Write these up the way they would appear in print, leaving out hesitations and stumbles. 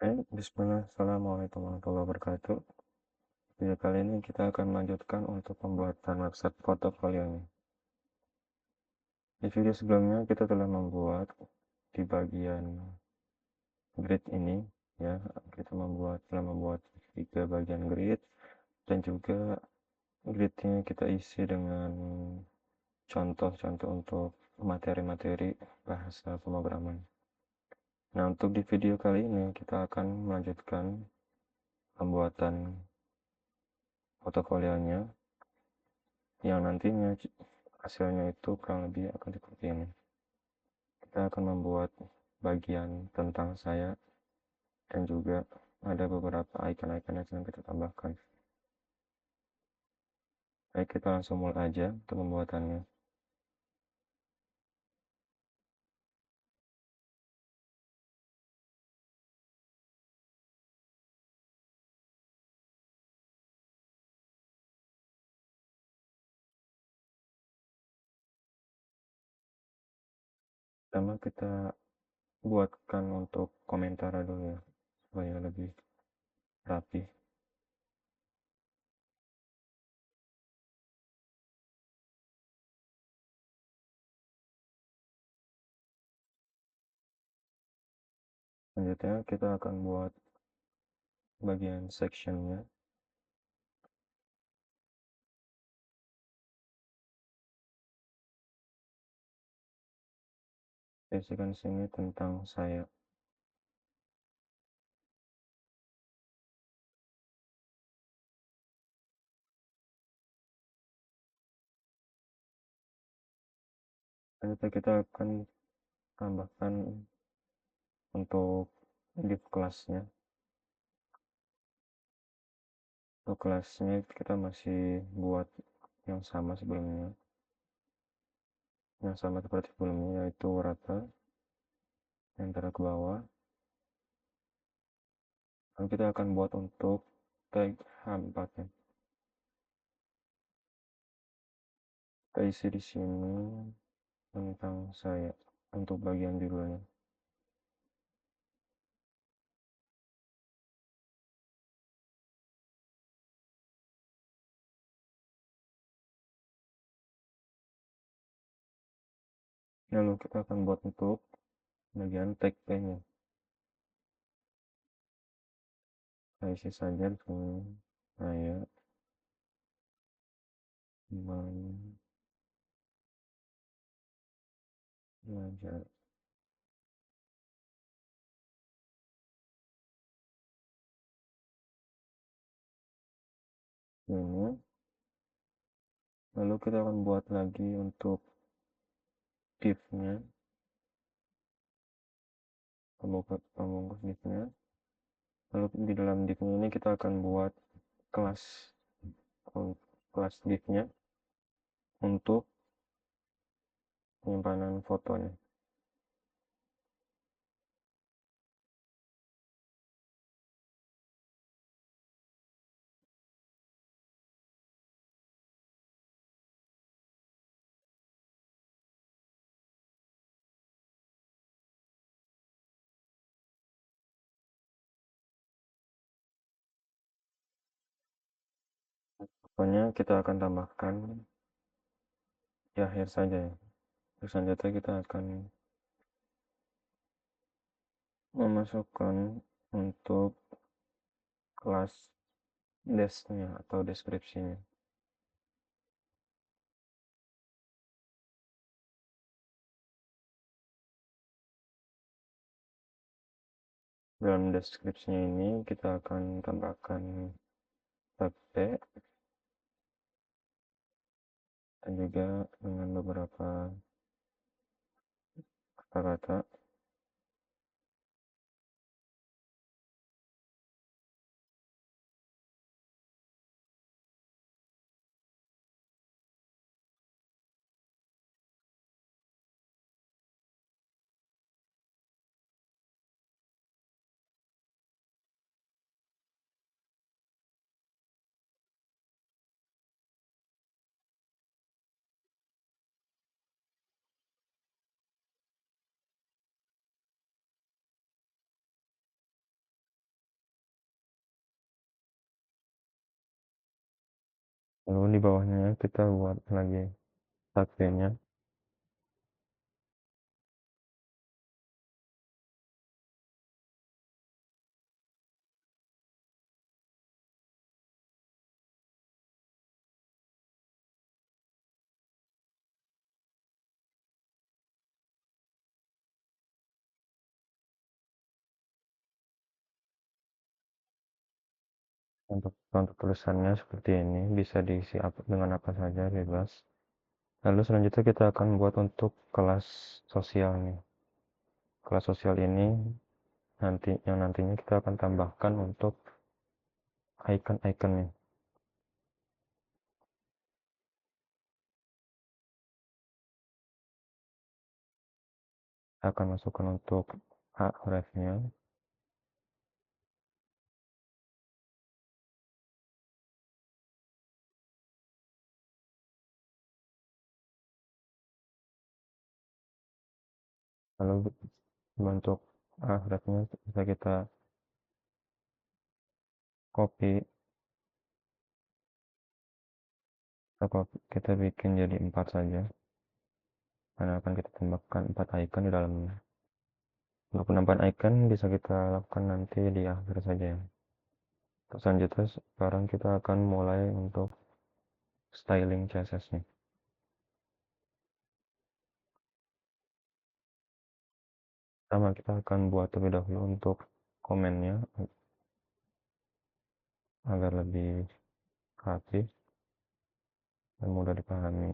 Bismillah. Assalamualaikum warahmatullahi wabarakatuh. Video kali ini kita akan melanjutkan untuk pembuatan website portofolionya. Di video sebelumnya kita telah membuat di bagian grid ini, ya, kita telah membuat 3 bagian grid dan juga gridnya kita isi dengan contoh-contoh untuk materi-materi bahasa pemrograman. Nah, untuk di video kali ini kita akan melanjutkan pembuatan portofolionya yang nantinya hasilnya itu kurang lebih akan seperti ini. Kita akan membuat bagian tentang saya dan juga ada beberapa icon-icon yang sedang kita tambahkan. Baik, kita langsung mulai aja untuk pembuatannya. Pertama kita buatkan untuk komentar dulu ya, supaya lebih rapi. Selanjutnya kita akan buat bagian sectionnya. Isikan sini tentang saya. Selanjutnya kita akan tambahkan untuk div kelasnya. Untuk kelasnya kita masih buat yang sama sebelumnya, yang sama seperti sebelumnya, yaitu rata antara ke bawah. Lalu kita akan buat untuk tag H4 nya. Kita isi di sini tentang saya untuk bagian judulnya. Lalu kita akan buat untuk bagian tag P-nya. Kita isi saja di sini saya belajar ini. Lalu kita akan buat lagi untuk div-nya, pembungkus div-nya. Lalu di dalam div-nya ini kita akan buat kelas div-nya untuk penyimpanan fotonya. Pokoknya kita akan tambahkan di akhir saja ya. Terus selanjutnya kita akan memasukkan untuk kelas desk-nya atau deskripsinya. Dalam deskripsinya ini kita akan tambahkan tab P dan juga dengan beberapa kata-kata. lalu di bawahnya kita buat lagi type-nya untuk tulisannya seperti ini, bisa diisi dengan apa saja bebas. Lalu selanjutnya kita akan buat untuk kelas sosial nih. Kelas sosial ini nantinya kita akan tambahkan untuk icon-iconnya. Kita akan masukkan untuk href-nya, lalu bentuk href-nya bisa kita copy, kita bikin jadi 4 saja, karena akan kita tambahkan 4 icon di dalamnya. Untuk penambahan icon bisa kita lakukan nanti di akhir saja ya. Selanjutnya sekarang kita akan mulai untuk styling CSS nih. Pertama kita akan buat terlebih dahulu untuk komennya agar lebih rapi dan mudah dipahami.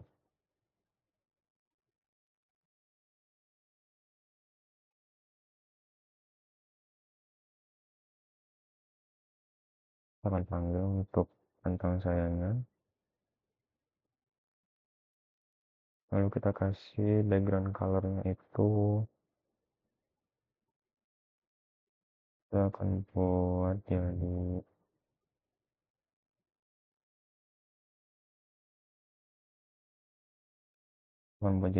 Kita akan panggil untuk tentang sayangnya, lalu kita kasih background colornya itu kita akan buat jadi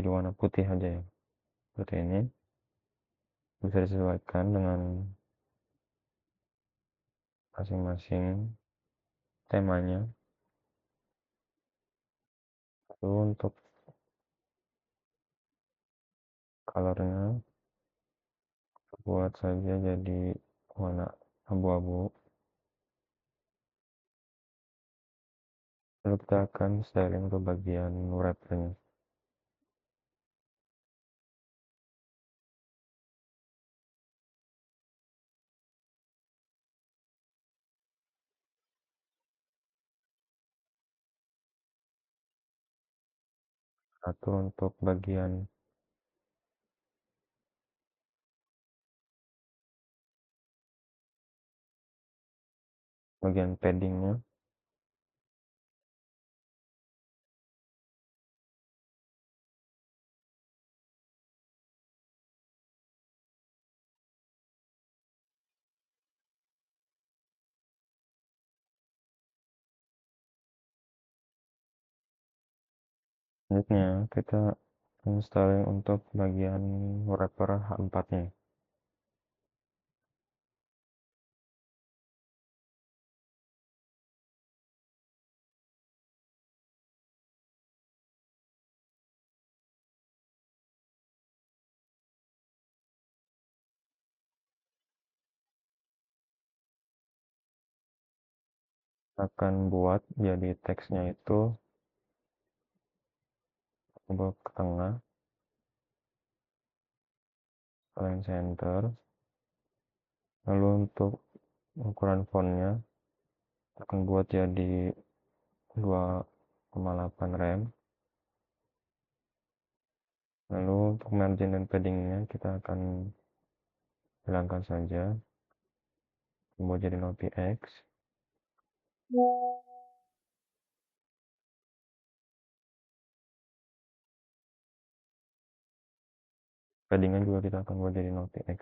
warna putih aja ya, seperti ini. Bisa disesuaikan dengan masing-masing temanya. Lalu untuk colornya buat saja jadi warna abu-abu. Lalu kita akan styling ke bagian wrappernya. Atau untuk bagian paddingnya, selanjutnya kita styling untuk bagian wrapper H4 nya. Akan buat jadi teksnya itu ke tengah, align center. Lalu untuk ukuran fontnya akan buat jadi 2,8 rem. Lalu untuk margin dan paddingnya kita akan hilangkan saja, buat jadi 0px. Paddingnya juga kita akan buat jadi 0px.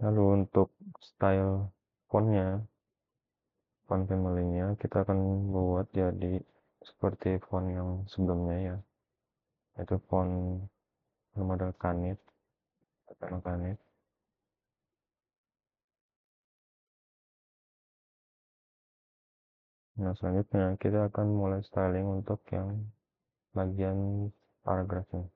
Lalu untuk style fontnya, font family-nya kita akan buat jadi seperti font yang sebelumnya ya, yaitu font model kanit atau kanit. Nah, selanjutnya kita akan mulai styling untuk yang bagian paragrafnya.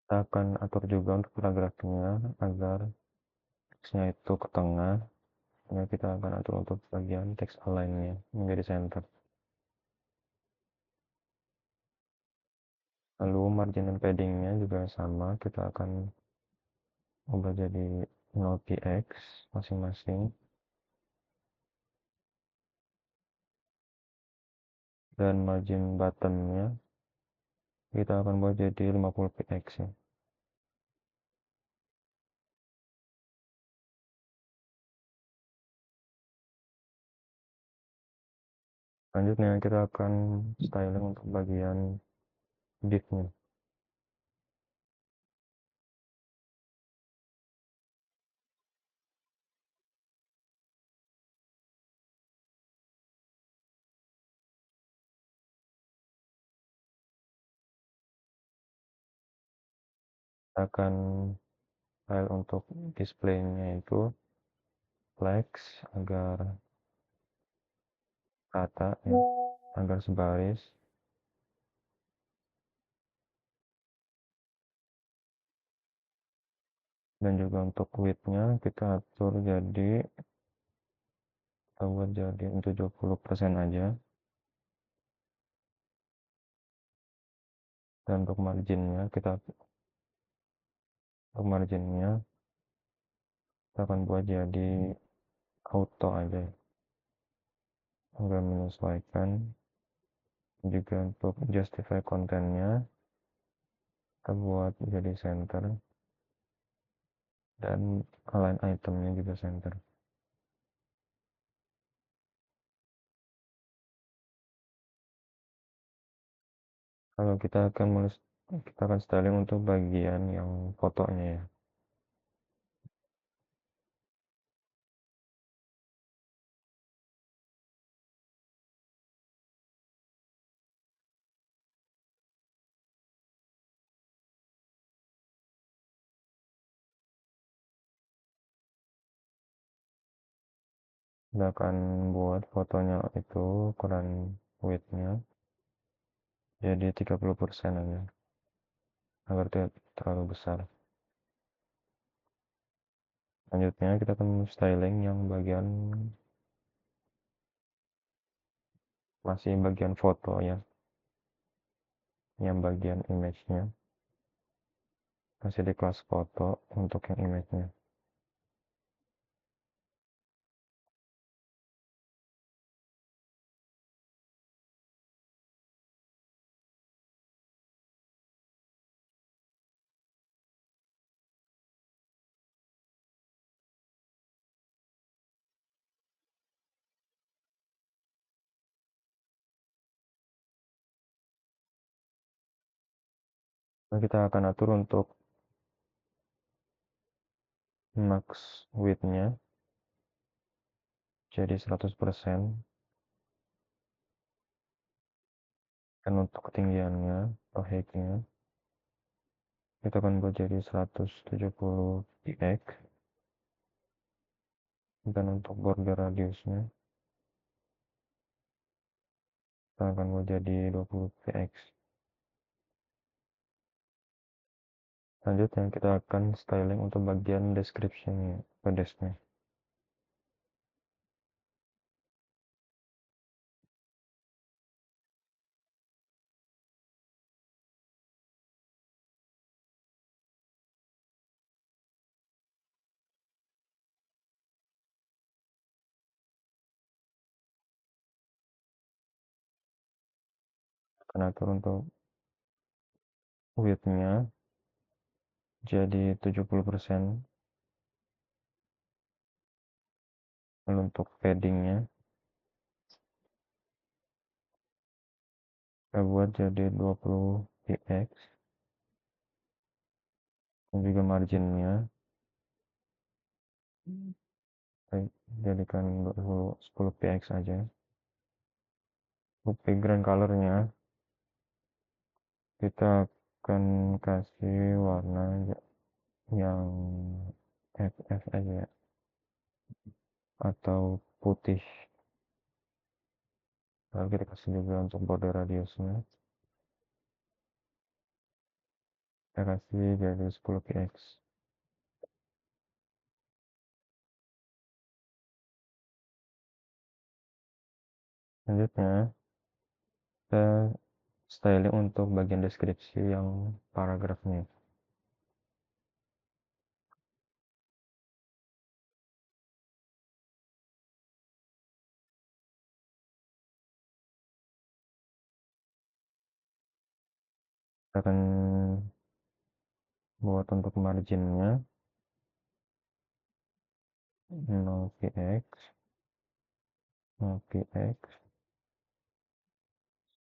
Kita akan atur juga untuk paragrafnya agar teksnya itu ke tengah. Ya, kita akan atur untuk bagian teks align-nya menjadi center. Lalu margin dan paddingnya juga sama, kita akan ubah jadi 0px masing-masing, dan margin bottomnya kita akan buat jadi 50px ya. Selanjutnya kita akan styling untuk bagian div-nya. Kita akan style untuk displaynya itu flex agar rata ya, agar sebaris, dan juga untuk width-nya kita atur jadi, kita buat jadi 70% aja, dan untuk marginnya kita akan buat jadi auto aja ya, agar menyesuaikan. Juga untuk justify kontennya kita buat jadi center, dan align itemnya juga center. Kalau kita akan styling untuk bagian yang fotonya ya. Kita akan buat fotonya itu ukuran width-nya jadi 30% aja, agar tidak terlalu besar. Selanjutnya kita akan styling yang bagian, masih bagian foto ya, yang bagian image-nya masih di kelas foto untuk yang image-nya. Nah, kita akan atur untuk max width-nya jadi 100%, dan untuk ketinggiannya atau height-nya kita akan buat jadi 170 px, dan untuk border radiusnya kita akan buat jadi 20 px. Selanjutnya kita akan styling untuk bagian description-nya atau desk-nya. Akan atur untuk width-nya jadi 70%, lalu untuk padding-nya kita buat jadi 20 px, dan juga margin-nya Baik, jadikan dulu 10 px aja. Untuk background colornya kita akan kasih warna yang FF aja ya, atau putih. Lalu kita kasih juga untuk border radiusnya, kita kasih jadi 10 px. Selanjutnya kita styling untuk bagian deskripsi yang paragrafnya. Kita akan buat untuk marginnya 0px, 0px,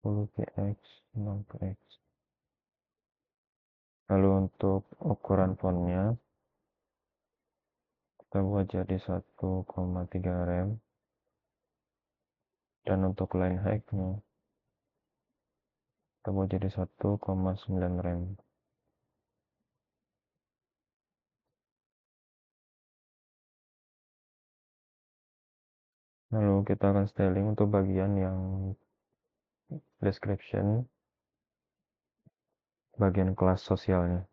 10px, 0px. Lalu untuk ukuran fontnya kita buat jadi 1,3 rem, dan untuk line height-nya kita buat jadi 1,9 rem. Lalu kita akan styling untuk bagian yang description, bagian kelas sosialnya.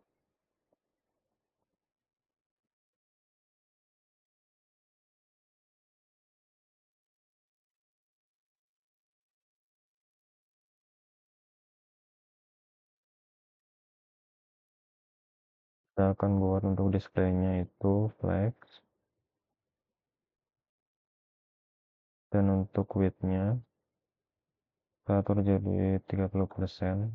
Kita akan buat untuk displaynya itu flex, dan untuk width-nya kita atur jadi 30%,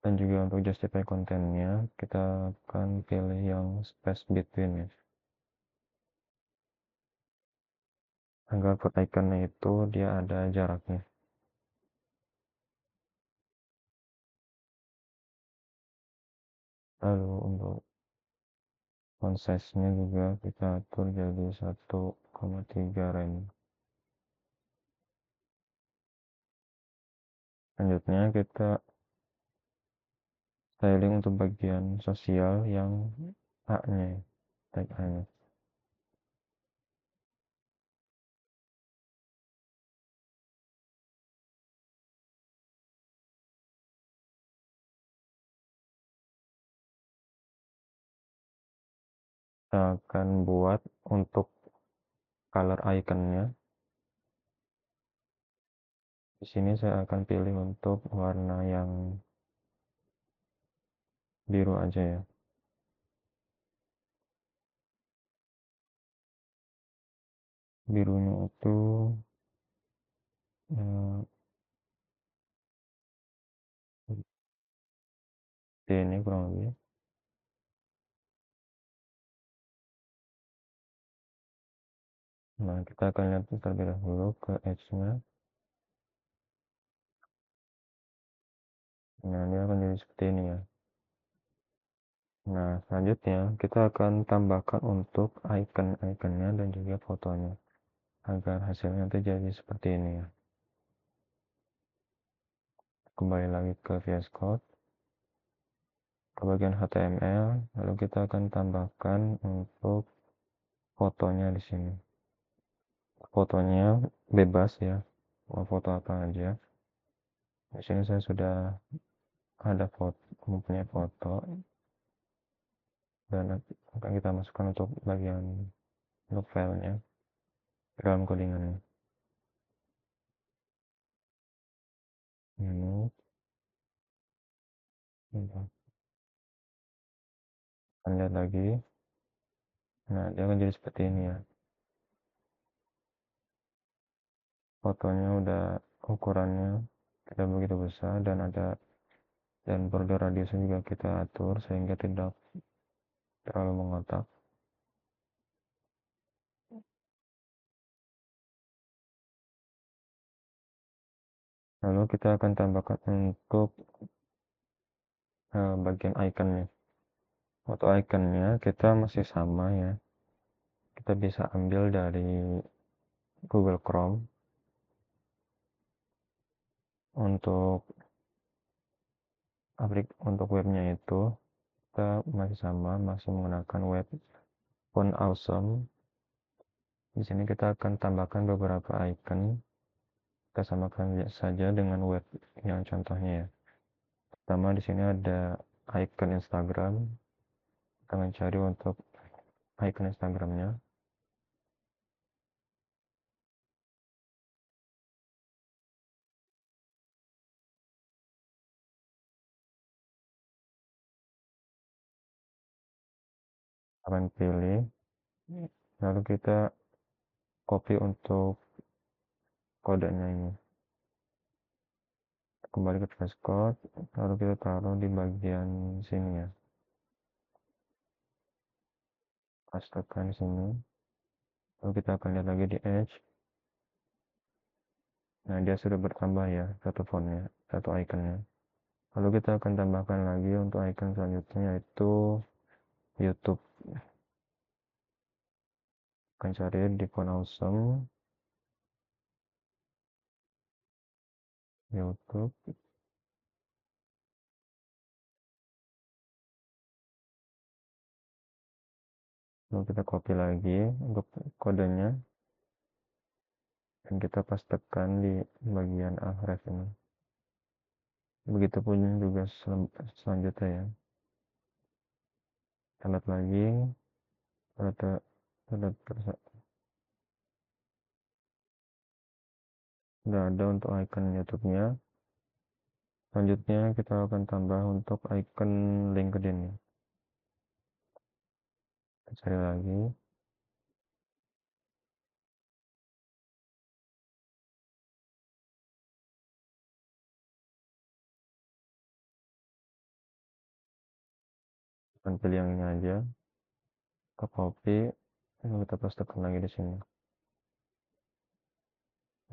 dan juga untuk justify kontennya kita akan pilih yang space between ya, agar per iconnya itu dia ada jaraknya. Lalu untuk font size-nya juga kita atur jadi 1,3 rem. Selanjutnya kita styling untuk bagian sosial yang A-nya, tag A-nya. Kita akan buat untuk color iconnya. Di sini saya akan pilih untuk warna yang biru aja ya. Birunya itu ini kurang lebih. Nah, kita akan lihat terlebih dahulu ke edge-nya. Nah, dia akan jadi seperti ini ya. Nah, selanjutnya kita akan tambahkan untuk icon-iconnya dan juga fotonya, agar hasilnya nanti jadi seperti ini ya. Kembali lagi ke VS Code, ke bagian HTML, lalu kita akan tambahkan untuk fotonya di sini. Fotonya bebas ya, mau foto apa aja. Di sini saya sudah ada foto, mempunyai foto, dan akan kita masukkan untuk bagian untuk filenya dalam codingannya. Ini kita lihat lagi. Nah, dia akan jadi seperti ini ya. Fotonya udah ukurannya tidak begitu besar, dan border radiusnya juga kita atur sehingga tidak terlalu mengotak. Lalu kita akan tambahkan untuk bagian iconnya. Untuk ikonnya kita masih sama ya, kita bisa ambil dari Google Chrome. Untuk webnya itu kita masih sama, masih menggunakan web Font Awesome. Di sini kita akan tambahkan beberapa icon. Kita samakan saja dengan web yang contohnya ya. Pertama di sini ada icon Instagram. Kita mencari untuk icon Instagramnya. Akan pilih, lalu kita copy untuk kodenya ini. Kembali ke passcode, lalu kita taruh di bagian sini ya. Pastekan sini. Lalu kita akan lihat lagi di Edge. Nah, dia sudah bertambah ya, satu fontnya, satu ikonnya. Lalu kita akan tambahkan lagi untuk icon selanjutnya, yaitu YouTube. Akan cari di font Awesome, YouTube. Lalu kita copy lagi untuk kodenya, dan kita pastekan di bagian ahref ini. Begitupun juga selanjutnya ya. Kita lihat lagi, sudah ada untuk icon YouTube-nya. Selanjutnya kita akan tambah untuk icon LinkedIn. Kita cari lagi. Akan pilih yang ini aja. Kita copy, lalu kita pastekan lagi di sini.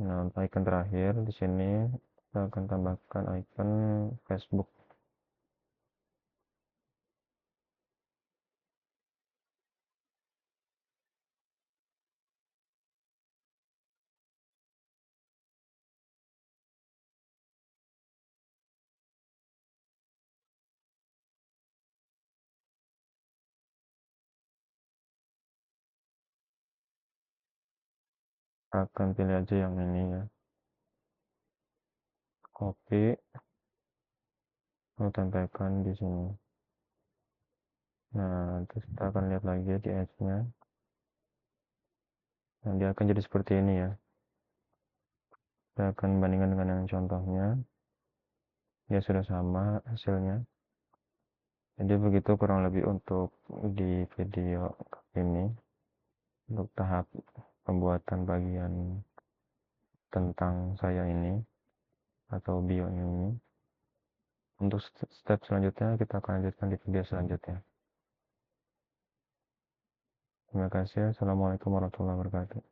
Nah, untuk icon terakhir di sini kita akan tambahkan icon Facebook. Akan pilih aja yang ini ya. Copy, lalu tempelkan di sini. Nah, terus kita akan lihat lagi di edge-nya. Nah, dia akan jadi seperti ini ya. Kita akan bandingkan dengan yang contohnya. Dia sudah sama hasilnya. Jadi begitu kurang lebih untuk di video ini. Untuk tahap pembuatan bagian tentang saya ini atau bio ini. Untuk step selanjutnya kita akan lanjutkan di video selanjutnya. Terima kasih. Assalamualaikum warahmatullahi wabarakatuh.